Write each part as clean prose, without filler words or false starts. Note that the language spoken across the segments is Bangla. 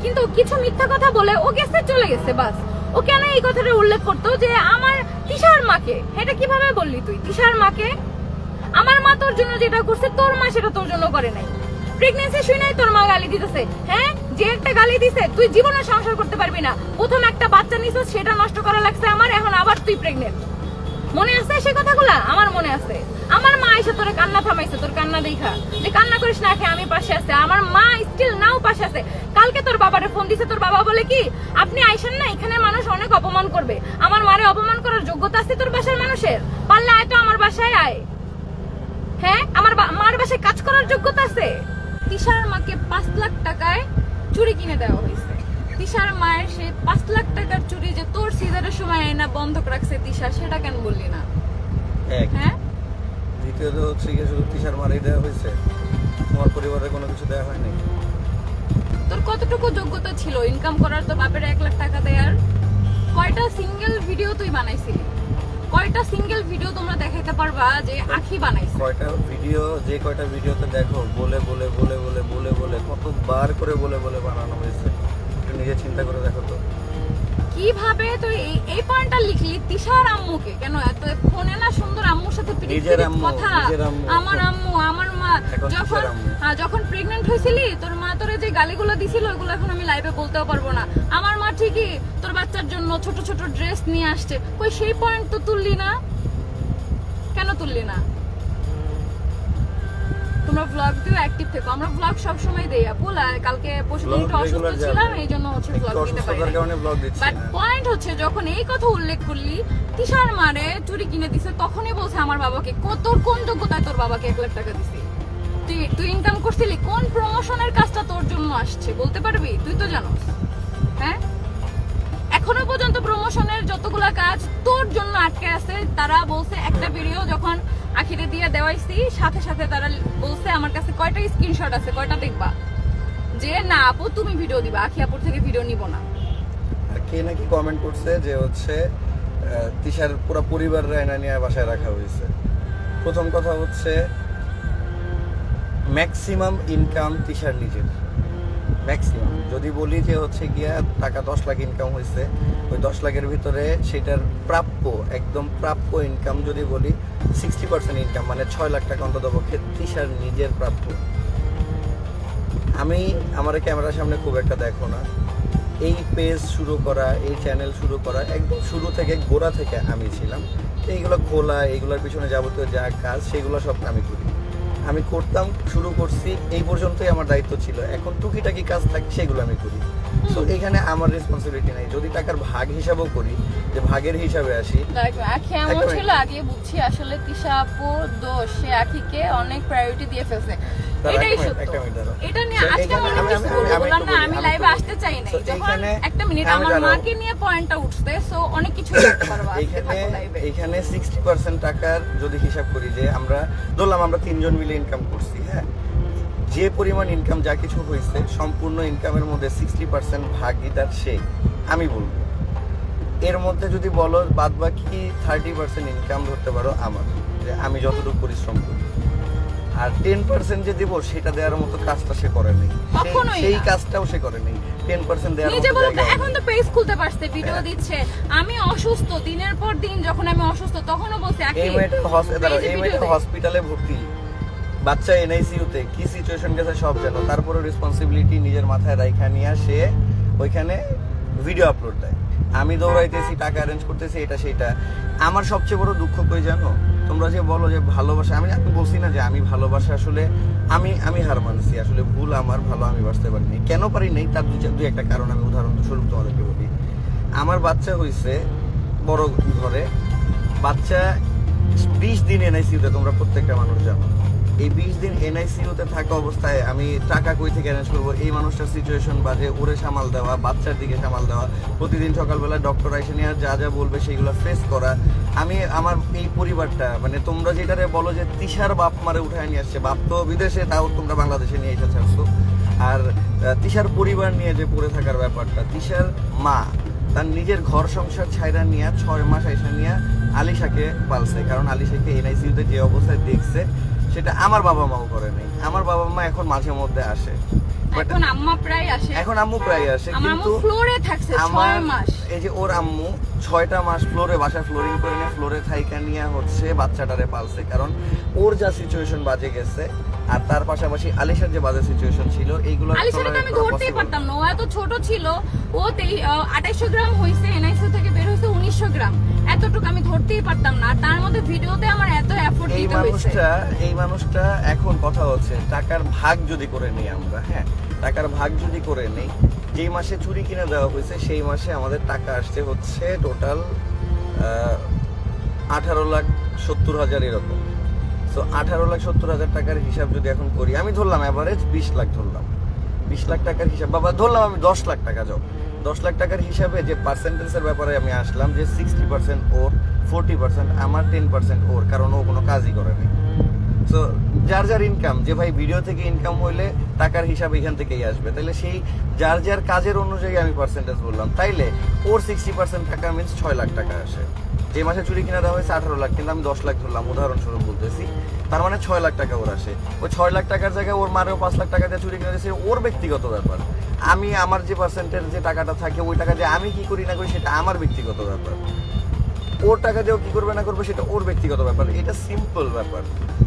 কিন্তু কিছু মিথ্যা কথা বলে ও গেছে, চলে গেছে, বাস। ও কেন এই কথাটা উল্লেখ করতো যে আমার তিশার মাকে? এটা কিভাবে বললি তুই? তিশার মাকে? আমার মা তোর জন্য যেটা করছে, তোর মা সেটা তোর জন্য করে নাই। প্রেগন্যান্সি শুনেই তোর মা গালি দিতেছে। হ্যাঁ, যে একটা গালি দিছে, তুই জীবনে সংসার করতে পারবি না। প্রথম একটা বাচ্চা নিছিস, সেটা নষ্ট করা লাগছে আমার, এখন আবার তুই প্রেগনেন্ট। মনে আছে সে কথাগুলা? আমার মনে আছে। আমার মা এসে তোর কান্না থামাইছে, তোর কান্না দেখা, যে কান্না করিস না, আমি পাশে আছে। আমার মা স্টিল নাও পাশে আছে। কালকে তোর বাবারে ফোন দিছে, তোর বাবা বলে কি, আপনি আইসেন না, এখানে মানুষ অনেক অপমান করবে। আমার মারে অপমান করার যোগ্যতা আছে তোর বাসার মানুষের? পারলে আয় তো আমার বাসায় আয়। হ্যাঁ, আমার মার বাসায় কাজ করার যোগ্যতা আছে? তিশার মাকে 5 লাখ টাকায় চুড়ি কিনে দেওয়া হয়েছে। তিশার মায়ের সে 5 লাখ টাকার চুড়ি যে তোর সিজারের সময় না বন্ধক রাখছে তিশা, সেটা কেন বললি না? হ্যাঁ, দ্বিতীয়ত হচ্ছে কি, শুধু তিশার মারাই দেওয়া হয়েছে, তোমার পরিবারে কোনো কিছু দেওয়া হয়নি? তোর কতটুকু যোগ্যতা ছিল ইনকাম করার? তো বাপের 1 লাখ টাকা দেয়ার? কয়টা সিঙ্গেল ভিডিও তুই বানাইছিলি? কয়টা সিঙ্গেল ভিডিও তোমরা দেখাইতে পারবা যে আখি বানাইছে? কয়টা ভিডিও, যে কয়টা ভিডিওতে দেখো বলে বলে বলে বলে বলে বলে কতবার করে বলে বলে বানানো হয়েছে, একটু নিজে চিন্তা করে দেখো তো। কিভাবে তুই এই পয়েন্টটা লিখলি? তিশার আম্মুকে কেন এত ফোনে না সুন্দর আম্মুর সাথে নিজের আম্মু, কথা? নিজের আম্মু, আমার আম্মু, আমার মা। এখন যখন তিশার আম্মু। যখন প্রেগন্যান্ট হয়েছিলি, তোর মা তোরে যে গালিগুলো দিছিল, ওগুলো এখন আমি লাইভে বলতেও পারবো না। আমার মা ঠিকই তোর বাচ্চার জন্য ছোট ছোট ড্রেস নিয়ে আসছে, কই সেই পয়েন্ট তো তুললি না? কেন তুললি না? তোমরা ব্লগ দিও, অ্যাক্টিভ থেকো। আমরা ব্লগ সব সময় দেই আপু। কালকে পরশুদিন একটু অসুস্থ ছিলাম, এই জন্য হচ্ছে ব্লগ দিতে পারি না। বাট পয়েন্ট হচ্ছে, যখন এই কথা উল্লেখ করলি তিশার মারে চুরি কিনে দিছে, তখনই বলছে আমার বাবাকে। তোর কোন যোগ্যতায় তোর বাবাকে 1 লাখ টাকা দিছি? তুই ইনকাম করছিলি? কোন প্রমোশনের কাজটা তোর জন্য আসছে বলতে পারবি? তুই তো জানোস। হ্যাঁ, এখনো পর্যন্ত প্রমোশনের যতগুলা কাজ তোর জন্য আটকে আছে। তারা বলছে একটা ভিডিও যখন আখিরে দিয়ে দেওয়াইছি, সাথে সাথে তারা বলছে আমার কাছে কয়টা স্ক্রিনশট আছে, কয়টা দেখবা, যে না আপু তুমি ভিডিও দিবা, আখি আপুর থেকে ভিডিও নিব না। আর কে নাকি কমেন্ট করছে যে হচ্ছে তিশার পুরো পরিবার রায়না নিয়ে বাসায় রাখা হয়েছে। প্রথম কথা হচ্ছে ম্যাক্সিমাম ইনকাম তিশার নিজের, ম্যাক্সিমাম। যদি বলি যে হচ্ছে গিয়া টাকা 10 লাখ ইনকাম হয়েছে, ওই 10 লাখের ভিতরে সেটার প্রাপ্য, একদম প্রাপ্য ইনকাম যদি বলি 60% ইনকাম, মানে 6 লাখ টাকা অন্তত পক্ষে তিশার নিজের প্রাপ্য। আমি আমার ক্যামেরার সামনে খুব একটা দেখো না, এই পেজ শুরু করা, এই চ্যানেল শুরু করা একদম শুরু থেকে, গোড়া থেকে আমি ছিলাম। এইগুলো খোলা, এইগুলোর পিছনে যাবতীয় যা কাজ সেগুলো সব আমি করি, আমি করতাম, শুরু করছি, এই পর্যন্তই আমার দায়িত্ব ছিল। এখন টুকিটাকি কাজ থাকে সেগুলো আমি করি। তো এখানে আমার রেসপন্সিবিলিটি নাই। যদি টাকার ভাগ হিসাবও করি, যে ভাগের হিসাবে আসি, আখি এমন ছিল আগে বুঝছি আসলে তিশা আপু দোষ, সে আখিকে অনেক প্রায়োরিটি দিয়ে ফেলছে। এটাই সত্য। এটা নিয়ে আজকে অনেক কিছু বললাম না, আমি লাইভে আসতে চাই না। যখন একটা মিনিট আমার মাকে নিয়ে পয়েন্টটা উঠছে, সো অনেক কিছু করতে পারবো। এখানে 60% টাকার যদি হিসাব করি, যে আমরা ধরলাম আমরা 3 জন মিলে ইনকাম করছি, হ্যাঁ, যে পরিমাণ ইনকাম যা কিছু হয়েছে, সম্পূর্ণ ইনকামের মধ্যে 60% ভাগিদার সে, আমি বলবো। এর মধ্যে যদি বলো বাদ বাকি 30% ইনকাম ধরতে পারো আমার, যে আমি যতটুকু পরিশ্রম করি। আর 10% যে দেবো, সেটা দেওয়ার মতো কাজটা সে করে নেই, সেই কাজটাও সে করে নেই। 10% দেওয়ার মতো জায়গা। এখন তো পেজ খুলতে পারছে, ভিডিও দিচ্ছে। আমি অসুস্থ, দিনের পর দিন যখন আমি অসুস্থ, তখনও বলছি এই মেয়েটা হসপিটালে ভর্তি, বাচ্চা এনআইসিইউতে, কি সিচুয়েশন গেছে সব জানো। তারপরে রেসপন্সিবিলিটি নিজের মাথায় রাইখা নিয়ে সে ওইখানে ভিডিও আপলোড দেয়। আমি দৌড়াইতেছি, টাকা অ্যারেঞ্জ করতেছি, এটা সেটা। আমার সবচেয়ে বড় দুঃখ কই জানো, তোমরা যে বলো যে ভালোবাসা, আমি বলছি না যে আমি ভালোবাসা, আসলে আমি হার মানছি, আসলে ভুল আমার, ভালো আমি বাসতে পারিনি। কেন পারি নাই তার দুই একটা কারণ আমি উদাহরণস্বরূপ তোমাদেরকে বলি। আমার বাচ্চা হয়েছে বড় ঘরে, বাচ্চা 20 দিন এনআইসিইউতে, তোমরা প্রত্যেকটা মানুষ জানো। এই 20 দিন এনআইসিইউতে থাকা অবস্থায় আমি টাকা কই থেকে অ্যারেঞ্জ করবো? এই মানুষটার সিচুয়েশন বাজে, ওরে সামাল দেওয়া, বাচ্চার দিকে সামাল দেওয়া, প্রতিদিন সকালবেলা ডক্টর আইসে নিয়ে যা যা বলবে সেইগুলো ফেস করা। আমি আমার এই পরিবারটা, মানে তোমরা যেটারে বলো যে তিশার বাপ মারে উঠায় নিয়ে আসছে, বাপ তো বিদেশে, তাও তোমরা বাংলাদেশে নিয়ে এসে ছাড়ছো। আর তিশার পরিবার নিয়ে যে পড়ে থাকার ব্যাপারটা, তিশার মা তার নিজের ঘর সংসার ছাইরা নিয়ে 6 মাস আইসা নিয়ে আলিশাকে পালছে। কারণ আলিশাকে এনআইসিইউতে যে অবস্থায় দেখছে, সেটা আমার বাবা মাও করে নাই। আমার বাবা মা এখন মাঝে মধ্যে আসে, এখন আম্মা প্রায় আসে, এখন আম্মু প্রায় আসে, আমার আম্মু কিন্তু ফ্লোরে থাকছে 6 মাস। এই যে ওর আম্মু 6টা মাস ফ্লোরে বাসা ফ্লোরিং করে নিয়ে ফ্লোরে থাইকা নিয়ে হচ্ছে বাচ্চাটারে পালছে, কারণ ওর যা সিচুয়েশন বাজে গেছে আর তার পাশাপাশি আলিশার যে বাজে সিচুয়েশন ছিল এইগুলো আলিশাকে আমি ধরতেই পারতাম না, ও এত ছোট ছিল, ও 2800 গ্রাম হইছে, এনআইসিইউ থেকে বের হইছে 1900 গ্রাম, এতটুকু আমি ধরতেই পারতাম না। আর তার মধ্যে ভিডিওতে আমার এত এফোর্ট দিতে হইছে। এই মানুষটা এখন কথা হচ্ছে টাকার ভাগ যদি করে নিই আমরা, হ্যাঁ টাকার ভাগ যদি করে নেই, যেই মাসে চুরি কিনে দেওয়া হয়েছে সেই মাসে আমাদের টাকা আসছে হচ্ছে টোটাল 18,70,000 এরকম। তো 18,70,000 টাকার হিসাব যদি এখন করি, আমি ধরলাম অ্যাভারেজ 20 লাখ ধরলাম, 20 লাখ টাকার হিসাব, বাবা ধরলাম আমি 10 লাখ টাকা যাও, 10 লাখ টাকার হিসাবে যে পার্সেন্টেজের ব্যাপারে আমি আসলাম যে 60% ওর, 40% আমার, 10% ওর, কারণ ও কোনো কাজই করেনি। সো যার যার ইনকাম, যে ভাই ভিডিও থেকে ইনকাম হইলে টাকার হিসাব এখান থেকেই আসবে, তাইলে সেই যার যার কাজের অনুযায়ী আমি পার্সেন্টেজ বললাম, তাইলে ওর 60% টাকা মিনস 6 লাখ টাকা আসে। যে মাসে চুরি কিনা দেওয়া হয়েছে 18 লাখ, কিন্তু আমি 10 লাখ ধরলাম উদাহরণস্বরূপ বলতেছি, তার মানে 6 লাখ টাকা ওর আসে। ওই 6 লাখ টাকার জায়গায় ওর মারেও 5 লাখ টাকা দিয়ে চুরি কিনে দিয়েছে, ওর ব্যক্তিগত ব্যাপার। আমি আমার যে পার্সেন্টের যে টাকাটা থাকে ওই টাকা দিয়ে আমি কি করি না করি সেটা আমার ব্যক্তিগত ব্যাপার, ওর টাকা দিয়েও কি করবে না করবে সেটা ওর ব্যক্তিগত ব্যাপার, এটা সিম্পল ব্যাপার।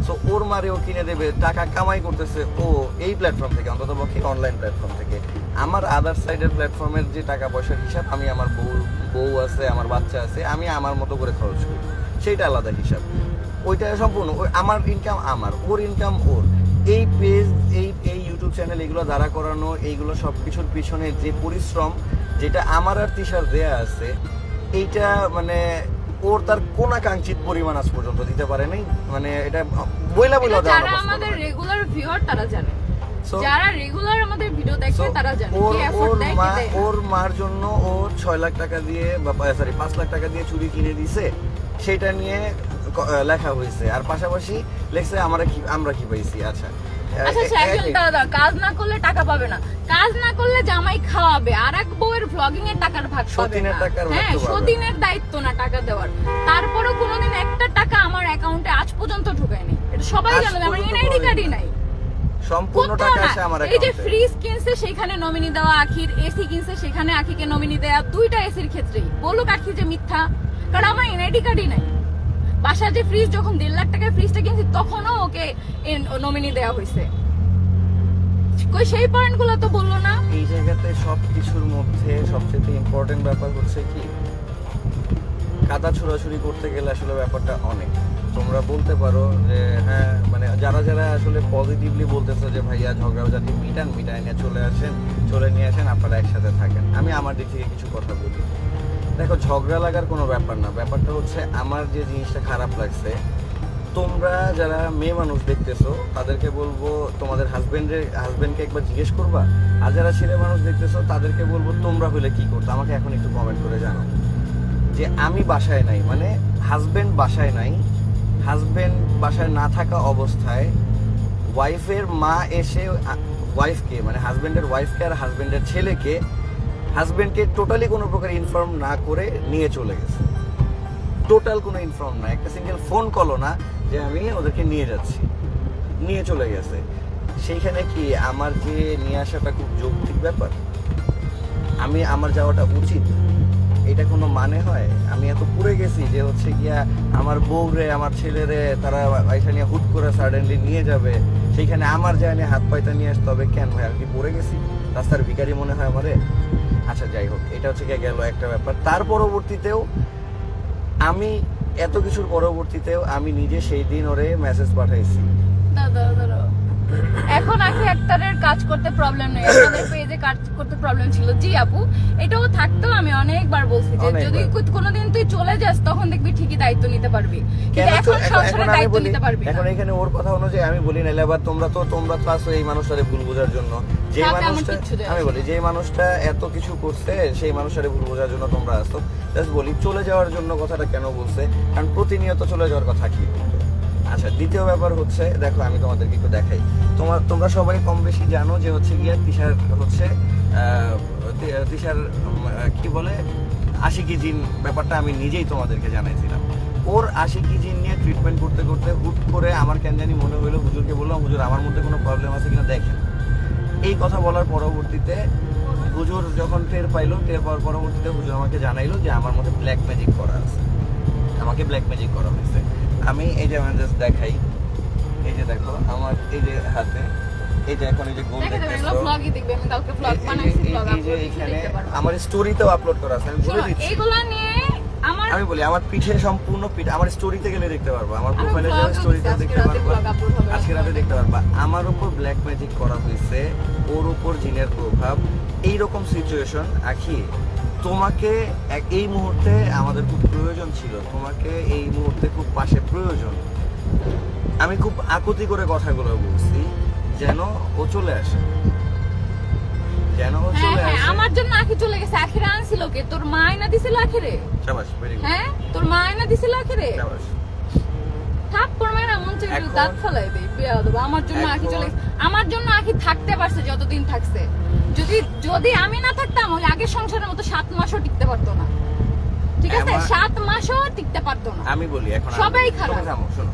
সো ওর মারেও কিনে দেবে, টাকা কামাই করতেছে ও এই প্ল্যাটফর্ম থেকে, অন্তত পক্ষে অনলাইন প্ল্যাটফর্ম থেকে। আমার আদার সাইডের প্ল্যাটফর্মের যে টাকা পয়সার হিসাব, আমি আমার বউ আছে, আমার বাচ্চা আছে, আমি আমার মতো করে খরচ করি, সেইটা আলাদা হিসাব। ওইটা সম্পূর্ণ আমার ইনকাম আমার, ওর ইনকাম ওর। এই পেজ, এই ইউটিউব চ্যানেল, এগুলো দাঁড়া করানো, এইগুলো সব কিছুর পিছনে যে পরিশ্রম, যেটা আমার আর তিশার দেয়া আছে, এইটা মানে ওর তার কোন আকাঙ্ক্ষিত পরিমাণ আজ পর্যন্ত দিতে পারে নাই। মানে এটা বইলা যারা আমাদের রেগুলার ভিউয়ার তারা জানে, যারা রেগুলার আমাদের ভিডিও দেখে তারা জানে কি এফোর্ট দেয় কি দেয়। ওর মার জন্য ও 6 লাখ টাকা দিয়ে বা 5 লাখ টাকা দিয়ে চুরি কিনে দিয়েছে, সেটা নিয়ে লেখা হয়েছে। আর পাশাপাশি লেখছে আমরা কি পাইছি। আচ্ছা একজন দাদা কাজ না করলে টাকা পাবে না, কাজ না করলে জামাই খাওয়াবে, আর এক বউয়ের ভ্লগিং এর টাকার ভাগ পাবে না। হ্যাঁ, সতীনের দায়িত্ব না টাকা দেওয়ার। তারপরেও কোনোদিন একটা টাকা আমার অ্যাকাউন্টে আজ পর্যন্ত ঢোকায়নি, এটা সবাই জানে। আমার এনআইডি কার্ডই নাই, সম্পূর্ণ টাকা আসে আমার অ্যাকাউন্টে। এই যে ফ্রিজ কিনছে সেখানে নমিনি দেওয়া আখির, এসি কিনছে সেখানে আখিকে নমিনি দেওয়া, দুইটা এসির ক্ষেত্রেই বলুক আখি যে মিথ্যা, কারণ আমার এনআইডি কার্ডই নাই। বাসার যে ফ্রিজ, যখন 1.5 লাখ টাকার ফ্রিজটা কিনছি তখনও ওকে নমিনি দেওয়া হয়েছে, কই সেই পয়েন্টগুলো তো বললো না। এই জায়গাতে সবকিছুর মধ্যে সবচেয়ে ইম্পর্টেন্ট ব্যাপার হচ্ছে কি, কাদা ছোড়াছুড়ি করতে গেলে আসলে ব্যাপারটা অনেক। তোমরা বলতে পারো যে হ্যাঁ, মানে যারা যারা আসলে পজিটিভলি বলতেছে যে ভাইয়া ঝগড়াঝাটি মিটাই নিয়ে চলে নিয়ে আসেন, আপনারা একসাথে থাকেন। আমি আমার দিক থেকে কিছু কথা বলি। দেখো, ঝগড়া লাগার কোনো ব্যাপার না, ব্যাপারটা হচ্ছে আমার যে জিনিসটা খারাপ লাগছে, তোমরা যারা মেয়ে মানুষ দেখতেছো তাদেরকে বলবো তোমাদের হাজবেন্ডকে একবার জিজ্ঞেস করবা, আর যারা ছেলে মানুষ দেখতেছো তাদেরকে বলবো তোমরা হলে কি করতো, আমাকে এখন একটু কমেন্ট করে জানো। যে আমি বাসায় নাই, মানে হাজবেন্ড বাসায় নাই, হাজবেন্ড বাসায় না থাকা অবস্থায় ওয়াইফের মা এসে ওয়াইফকে, মানে হাজবেন্ডের ওয়াইফকে আর হাজবেন্ডের ছেলেকে, হাজবেন্ডকে টোটালি কোনো প্রকার ইনফর্ম না করে নিয়ে চলে গেছে। টোটাল কোনো ইনফর্ম না, একটা সিঙ্গেল ফোন কলও না যে আমি ওদেরকে নিয়ে যাচ্ছি, নিয়ে চলে গেছে। সেইখানে কি আমার যে নিয়ে আসাটা খুব যৌক্তিক ব্যাপার? আমার যাওয়াটা উচিত? এটা কোনো মানে হয়? আমি এত পুড়ে গেছি যে হচ্ছে গিয়া আমার বউরে, আমার ছেলেরে তারা পয়সা নিয়ে হুট করে সাডেনলি নিয়ে যাবে, সেইখানে আমার যায় নিয়ে হাত পায়টা নিয়ে আসতে হবে কেন ভাই? আর কি পড়ে গেছি? রাস্তার ভিখারি মনে হয় আমারে? আচ্ছা যাই হোক, এটা হচ্ছে গিয়ে গেল একটা ব্যাপার। তার পরবর্তীতেও আমি এত কিছুর পরবর্তীতেও আমি নিজে সেই দিন ওরে মেসেজ পাঠাইছি। এখন আখি আক্তারের কাজ করতে প্রবলেম নেই, আমাদের পেজে কাজ করতে প্রবলেম ছিল। জি আপু, এটাও থাকতো। আমি অনেকবার বলছি যে যদি কোনোদিন তুই চলে যাস তখন দেখবি ঠিকই দায়িত্ব নিতে পারবি, কিন্তু এখন সংসারের দায়িত্ব নিতে পারবি না। এখন এখানে ওর কথা অনুযায়ী আমি বলি না, আবার তোমরা তো আসো এই মানুষটারে ভুল বোঝার জন্য। যে মানুষটা, আমি বলি যে মানুষটা এত কিছু করছে সেই মানুষটারে ভুল বোঝার জন্য তোমরা আসো। জাস্ট বলি চলে যাওয়ার জন্য কথাটা কেন বলছে, কারণ প্রতিনিয়ত চলে যাওয়ার কথা কি। আচ্ছা, দ্বিতীয় ব্যাপার হচ্ছে, দেখো আমি তোমাদেরকে একটু দেখাই। তোমরা সবাই কম বেশি জানো যে হচ্ছে গিয়া তিশার কি বলে আশিকি জিন ব্যাপারটা আমি নিজেই তোমাদেরকে জানাইছিলাম। ওর আশিকি জিন নিয়ে ট্রিটমেন্ট করতে করতে হুট করে আমার কেন জানি মনে হলো, হুজুরকে বললাম হুজুর আমার মধ্যে কোনো প্রবলেম আছে কিনা দেখেন। এই কথা বলার পরবর্তীতে হুজুর যখন টের পাইলো, টের পাওয়ার পরবর্তীতে হুজুর আমাকে জানাইলো যে আমার মধ্যে ব্ল্যাক ম্যাজিক করা আছে, আমাকে ব্ল্যাক ম্যাজিক করা হয়েছে। আমি এই যে আমি জাস্ট দেখাই, এই যে দেখো আমার এই যে হাতে, এই যে এখন এই যে গোল দেখতেছো, ব্লগই দেখবে, আমি কালকে ব্লগ বানাইছি, ব্লগ এই যে আপলোড এখানে দেখতে পারবো। আমার স্টোরিতেও আপলোড করা আছে, আমি বলে দিচ্ছি। এইগুলা নিয়ে আমি বলি আমার পিঠে সম্পূর্ণ পিঠ, আমার স্টোরিতে গেলে দেখতে পারবো, আমার আমি প্রোফাইলে vlog যাওয়া স্টোরিতে দিচ্ছি, দেখতে আজকে রাতে পারবা, vlog upload হবে, আজকে রাতে দেখতে পারবা। আমার উপর ব্ল্যাক ম্যাজিক করা হয়েছে, ওর উপর জিনের প্রভাব, এই রকম সিচুয়েশন। আখি তোমাকে এই মুহূর্তে আমাদের খুব প্রয়োজন ছিল, তোমাকে এই মুহূর্তে খুব পাশে প্রয়োজন। আমি খুব আকুতি করে কথাগুলো বলছি যেন ও চলে আসে, যেন ও হ্যাঁ চলে হ্যাঁ, আসে। আমার জন্য আখি চলে গেছে। আখিরে আনছিল কে? তোর মা আয়না দিছিল আখিরে? শাবাশ, ভেরি গুড, হ্যাঁ, তোর মা আয়না দিছিল আখিরে? শাবাশ। থাপ্পড় মেরে মন চাই এখন- দাঁত ফেলাই দেই, বিয়া দেবো। আমার জন্য আখি চলে গেছে, আমার জন্য আখি থাকতে পারছে যতদিন থাকছে। যদি আমি না থাকতাম, ওই আগের সংসারের মতো 7 মাসও টিকতে পারতো না। ঠিক আছে, 7 মাসও টিকতে পারতো না। আমি বলি এখন সবাই খারাপ। থামো, শোনো।